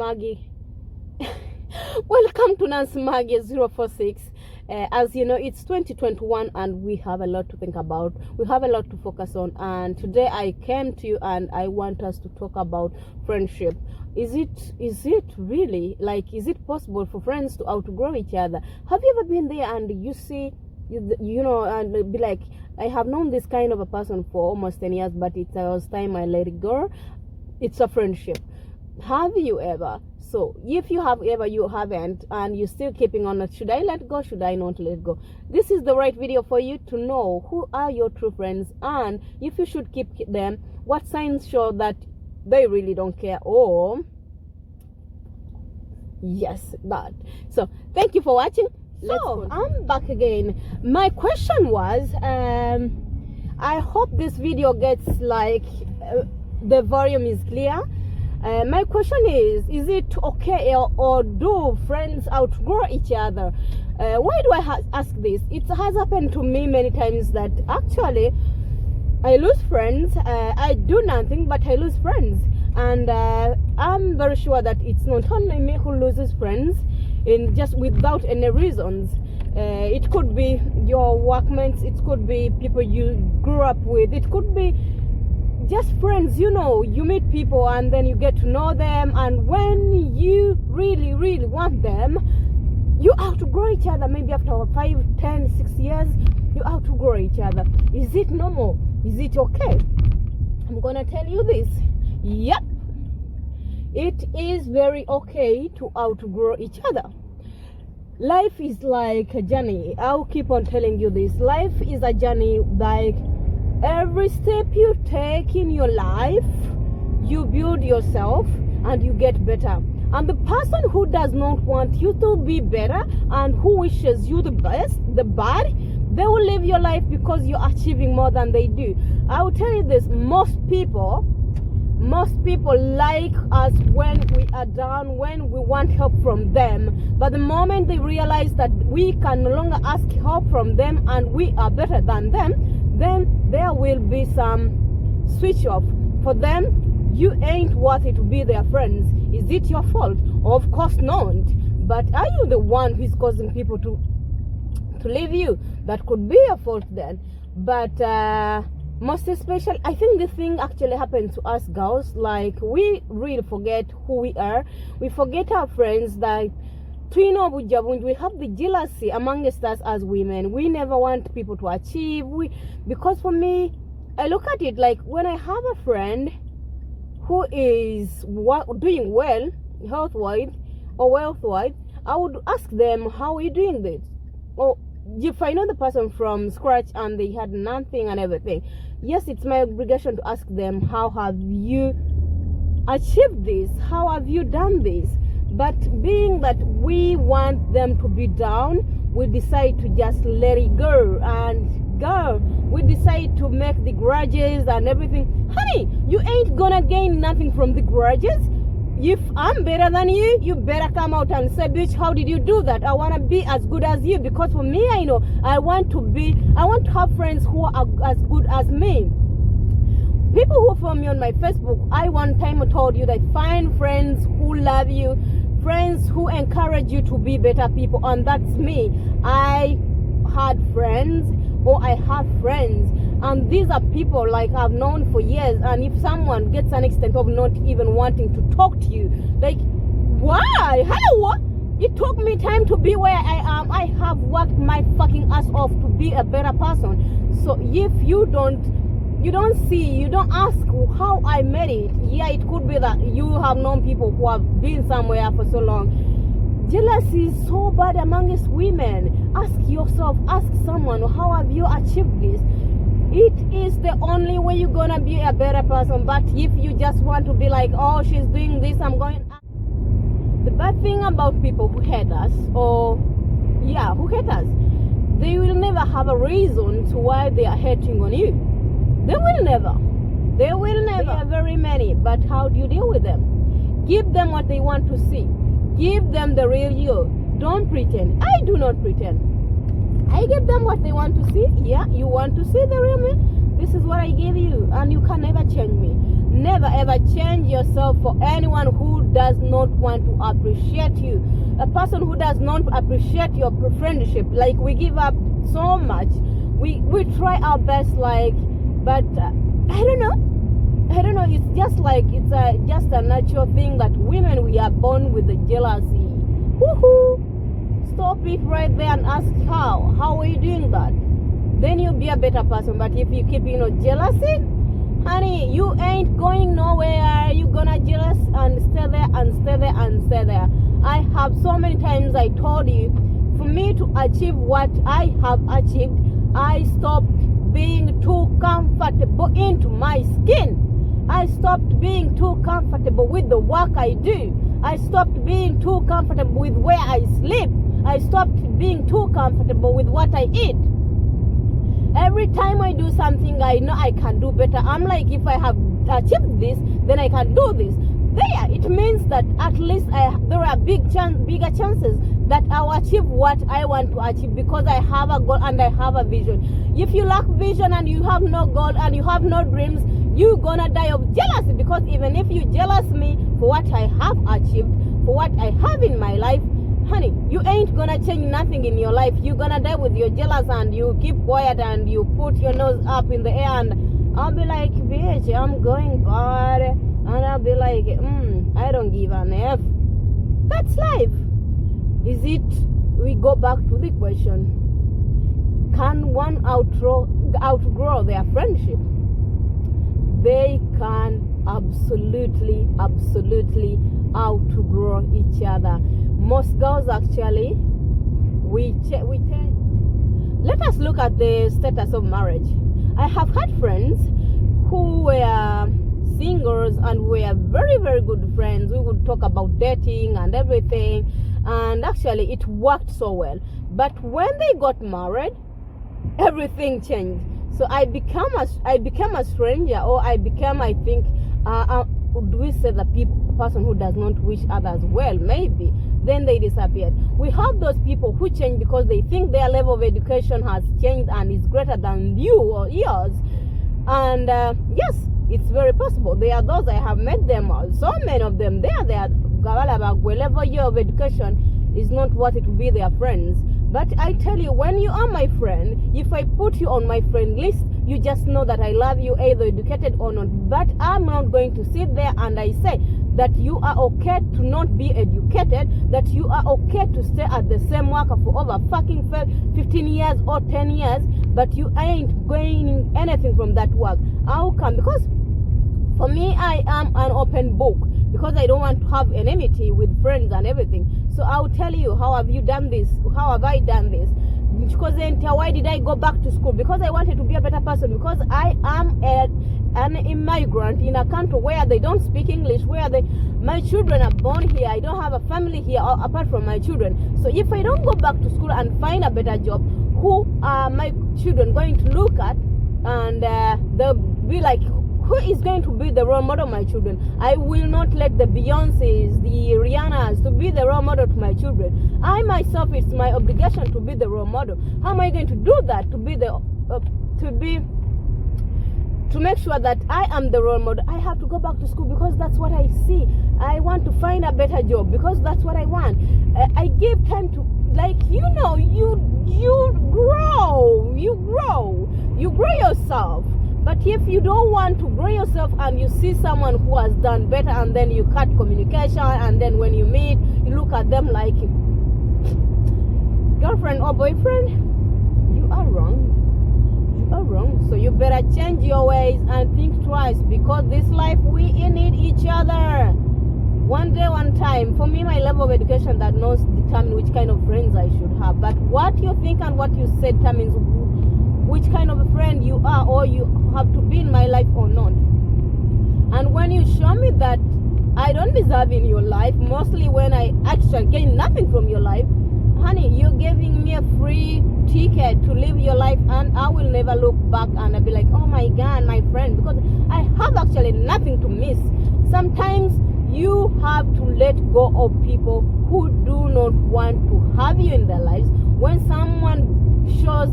Maggie. Welcome to Nancy Maggie 046. As you know, it's 2021 and we have a lot to think about. We have a lot to focus on. And today I came to you and I want us to talk about friendship. Is it really, like, is it possible for friends to outgrow each other? Have you ever been there and you see, you know, and be like, I have known this kind of a person for almost 10 years, but it was time I let it go. It's a friendship. Have you ever? So if you have ever, you haven't, and you're still keeping on it, should I let go, should I not let go? This is the right video for you to know who are your true friends, and if you should keep them, what signs show that they really don't care, or yes, that. So thank you for watching. So I'm back again. My question was, I hope this video gets like the volume is clear. My question is it okay, or do friends outgrow each other? Why do I ask this? It has happened to me many times that actually I lose friends. I do nothing, but I lose friends. And I'm very sure that it's not only me who loses friends in just without any reasons. It could be your workmates, it could be people you grew up with, it could be just friends. You know, you meet people and then you get to know them, and when you really want them, you outgrow each other. Maybe after 5, 10, 6 years, you outgrow each other. Is it normal? Is it okay? I'm gonna tell you this. Yep, it is very okay to outgrow each other. Life is like a journey. I'll keep on telling you this. Life is a journey. Like, every step you take in your life, you build yourself and you get better. And the person who does not want you to be better and who wishes you the best, the bad, they will live your life because you're achieving more than they do. I will tell you this, most people like us when we are down, when we want help from them. But the moment they realize that we can no longer ask help from them and we are better than them, then there will be some switch off. For them, you ain't worthy to be their friends. Is it your fault? Of course not. But are you the one who's causing people to leave you? That could be your fault then. But most especially, I think this thing actually happens to us girls. Like, we really forget who we are. We forget our friends. That we have the jealousy amongst us as women. We never want people to achieve. Because for me, I look at it like, when I have a friend who is doing well, health-wise or wealth-wise, I would ask them, how are you doing this? Or if I know the person from scratch and they had nothing and everything, yes, it's my obligation to ask them, how have you achieved this? How have you done this? But being that we want them to be down, we decide to just let it go. We decide to make the grudges and everything. Honey, you ain't gonna gain nothing from the grudges. If I'm better than you, you better come out and say, bitch, how did you do that? I want to be as good as you. Because for me, I know I want to have friends who are as good as me. People who follow me on my Facebook, I one time told you that find friends who love you, friends who encourage you to be better people, and that's me. I had friends, or I have friends, and these are people like I've known for years. And if someone gets an extent of not even wanting to talk to you, like, why? Hello? It took me time to be where I am. I have worked my fucking ass off to be a better person. So if you don't ask how I made it. Yeah, it could be that you have known people who have been somewhere for so long. Jealousy is so bad amongst women. Ask yourself, ask someone, how have you achieved this? It is the only way you're gonna be a better person. But if you just want to be like, oh, she's doing this, I'm going. The bad thing about people who hate us, who hate us, they will never have a reason to why they are hating on you. They will never. There are very many, but how do you deal with them? Give them what they want to see. Give them the real you. Don't pretend. I do not pretend. I give them what they want to see. Yeah, you want to see the real me? This is what I give you, and you can never change me. Never ever change yourself for anyone who does not want to appreciate you. A person who does not appreciate your friendship, like we give up so much. We try our best, like, but I don't know. It's just like just a natural thing that women, we are born with the jealousy. Woohoo! Stop it right there and ask how. How are you doing that? Then you'll be a better person. But if you keep, jealousy, honey, you ain't going nowhere. You're gonna jealous and stay there and stay there and stay there. I have so many times I told you, for me to achieve what I have achieved, I stopped being too comfortable into my skin. I stopped being too comfortable with the work I do. I stopped being too comfortable with where I sleep. I stopped being too comfortable with what I eat. Every time I do something, I know I can do better. I'm like, if I have achieved this, then I can do this. There, it means that at least there are bigger chances that I'll achieve what I want to achieve, because I have a goal and I have a vision. If you lack vision and you have no goal and you have no dreams, you're gonna die of jealousy. Because even if you jealous me for what I have achieved, for what I have in my life, honey, you ain't gonna change nothing in your life. You're gonna die with your jealous, and you keep quiet and you put your nose up in the air, and I'll be like, bitch, I'm going bad, and I'll be like, I don't give an F. That's life. Is it? We go back to the question: can one outgrow their friendship? They can absolutely outgrow each other. Most girls actually, we let us look at the status of marriage. I have had friends who were singles and were very, very good friends. We would talk about dating and everything, and actually it worked so well. But when they got married, everything changed. So I became a stranger, or I became, I think, do we say the person who does not wish others well? Maybe. Then they disappeared. We have those people who change because they think their level of education has changed and is greater than you or yours. And yes, it's very possible. There are those, I have met them, so many of them. Their level year of education is not worth it to be their friends. But I tell you, when you are my friend, if I put you on my friend list, you just know that I love you, either educated or not. But I'm not going to sit there and I say that you are okay to not be educated, that you are okay to stay at the same work for over fucking 15 years or 10 years, but you ain't gaining anything from that work. How come? Because for me, I am an open book, because I don't want to have enmity with friends and everything. So I'll tell you, how have you done this? How have I done this? Because then, why did I go back to school? Because I wanted to be a better person. Because I am an immigrant in a country where they don't speak English, where my children are born here. I don't have a family here apart from my children. So if I don't go back to school and find a better job, who are my children going to look at? And they'll be like, who is going to be the role model of my children? I will not let the Beyoncés, the Rihannas to be the role model to my children. I myself, it's my obligation to be the role model. How am I going to do that? To make sure that I am the role model, I have to go back to school, because that's what I see. I want to find a better job, because that's what I want. I give time to, you grow yourself. But if you don't want to grow yourself and you see someone who has done better, and then you cut communication, and then when you meet, you look at them like girlfriend or boyfriend, you are wrong. You are wrong. So you better change your ways and think twice, because this life, we need each other. One day, one time. For me, my level of education that knows determine which kind of friends I should have. But what you think and what you say determines which kind of a friend you are, or you have to be in my life or not. And when you show me that I don't deserve in your life, mostly when I actually gain nothing from your life, honey, you're giving me a free ticket to live your life, and I will never look back and I'll be like, oh my God, my friend, because I have actually nothing to miss. Sometimes you have to let go of people who do not want to have you in their lives. When someone shows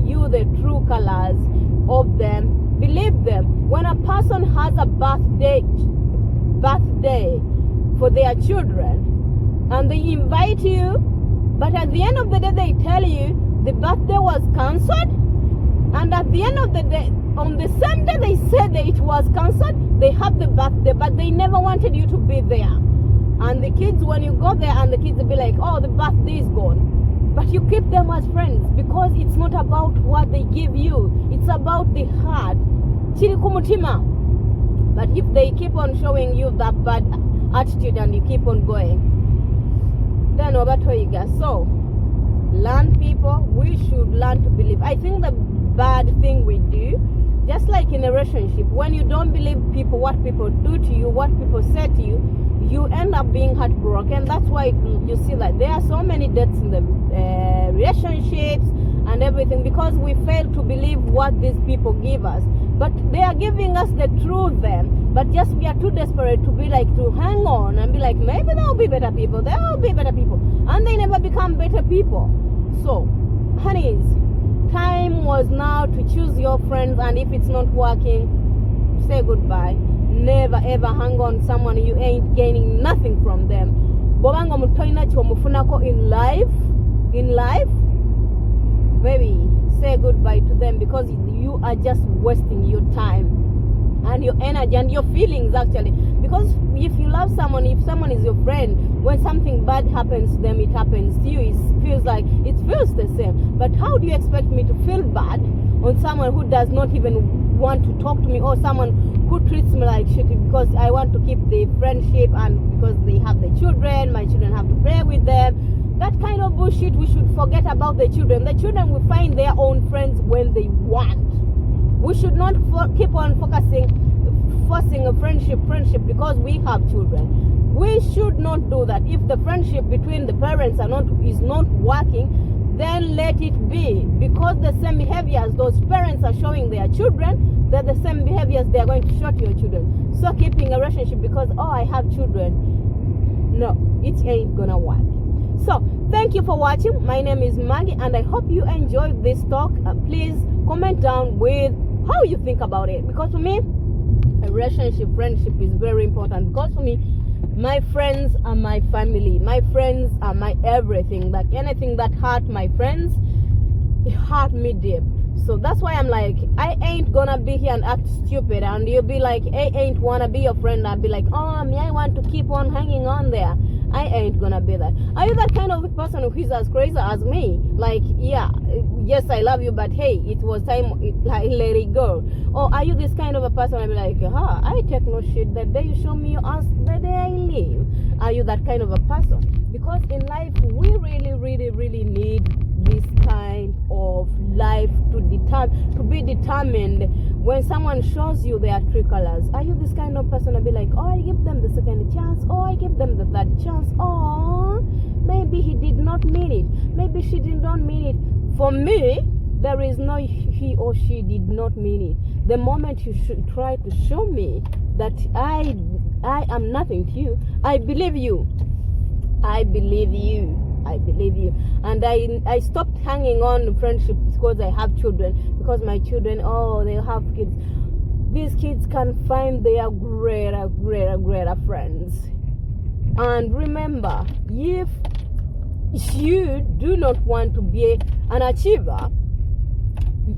you the true colors of them, believe them. When a person has a birthday for their children and they invite you, but at the end of the day they tell you the birthday was cancelled, and at the end of the day, on the same day they said that it was cancelled, they have the birthday, but they never wanted you to be there. And the kids, when you go there, and the kids will be like, oh, the birthday is gone. But you keep them as friends because it's not about what they give you. It's about the heart. Chiri kumutima. But if they keep on showing you that bad attitude and you keep on going, then obatoyiga. So, learn, people. We should learn to believe. I think the bad thing we do, just like in a relationship, when you don't believe people, what people do to you, what people say to you, you end up being heartbroken. That's why you see that there are so many deaths in the relationships and everything, because we fail to believe what these people give us. But they are giving us the truth then, but just we are too desperate to be like, to hang on and be like, maybe there will be better people, there will be better people, and they never become better people. So, honeys, time was now to choose your friends, and if it's not working, say goodbye. Never ever hang on someone you ain't gaining nothing from them. Bobanga mutoina chomufunako in life, baby, say goodbye to them, because you are just wasting your time and your energy and your feelings, actually. Because if you love someone, if someone is your friend, when something bad happens to them, it happens to you. It feels the same. But how do you expect me to feel bad on someone who does not even want to talk to me, or someone who treats me like shit because I want to keep the friendship and because they have the children, my children have to play with them? That kind of bullshit, we should forget about the children. The children will find their own friends when they want. We should not keep on forcing a friendship because we have children. We should not do that. If the friendship between the parents is not working, then let it be, because the same behaviors those parents are showing their children, they're the same behaviors they are going to show to your children. So keeping a relationship because, oh, I have children, no, it ain't gonna work. So thank you for watching. My name is Maggie, and I hope you enjoyed this talk. Please comment down with how you think about it, because for me, a friendship is very important. Because for me, my friends are my family. My friends are my everything. Like anything that hurt my friends, it hurt me deep. So that's why I'm like, I ain't gonna be here and act stupid, and you'll be like, I ain't wanna be your friend. I'll be like, oh, me, I want to keep on hanging on there. I ain't gonna be that. Are you that kind of person who is as crazy as me? Like, yeah, yes, I love you, but hey, it was time, like, let it go. Or are you this kind of a person? I'll be like, I take no shit. The day you show me your ass, the day I leave. Are you that kind of a person? Because in life, we really, really, really need this kind of life to be determined. When someone shows you their true colors, are you this kind of person to be like, oh, I give them the second chance, oh, I give them the third chance, oh, maybe he did not mean it, maybe she did not mean it. For me, there is no he or she did not mean it. The moment you should try to show me that I am nothing to you, I believe you. And I stopped hanging on friendship because I have children, because my children, oh, they have kids. These kids can find their greater friends. And remember, if you do not want to be an achiever,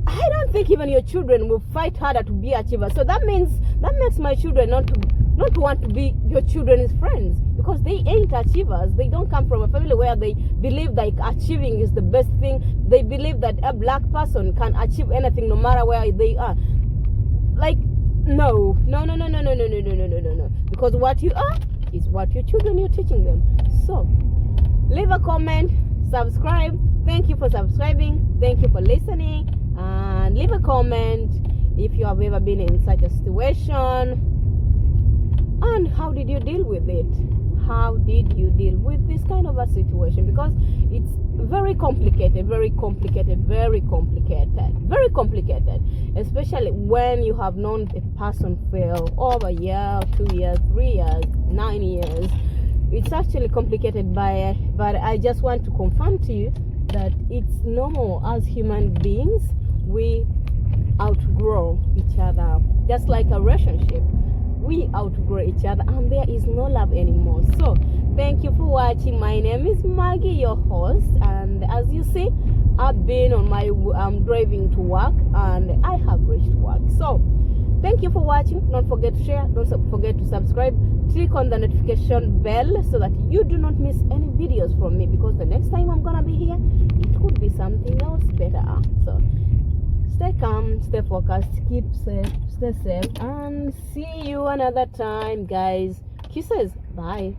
I don't think even your children will fight harder to be achievers. So that makes my children not to want to be your children's friends, because they ain't achievers. They don't come from a family where they believe like achieving is the best thing. They believe that a black person can achieve anything no matter where they are. Like, no. Because what you are is what your children, you're teaching them. So leave a comment, subscribe. Thank you for subscribing. Thank you for listening. And leave a comment if you have ever been in such a situation. And how did you deal with it? How did you deal with this kind of a situation? Because it's very complicated, especially when you have known a person for over a year, 2 years, 3 years, 9 years. It's actually complicated, but I just want to confirm to you that it's normal as human beings. We outgrow each other. Just like a relationship, we outgrow each other and there is no love anymore. So thank you for watching. My name is Maggie, your host, and as you see, I've been on my driving to work and I have reached work. So thank you for watching. Don't forget to share, don't forget to subscribe, click on the notification bell so that you do not miss any videos from me, because the next time I'm gonna be here, it could be something else better. So stay calm, stay focused, keep safe, stay safe, and see you another time, guys. Kisses. Bye.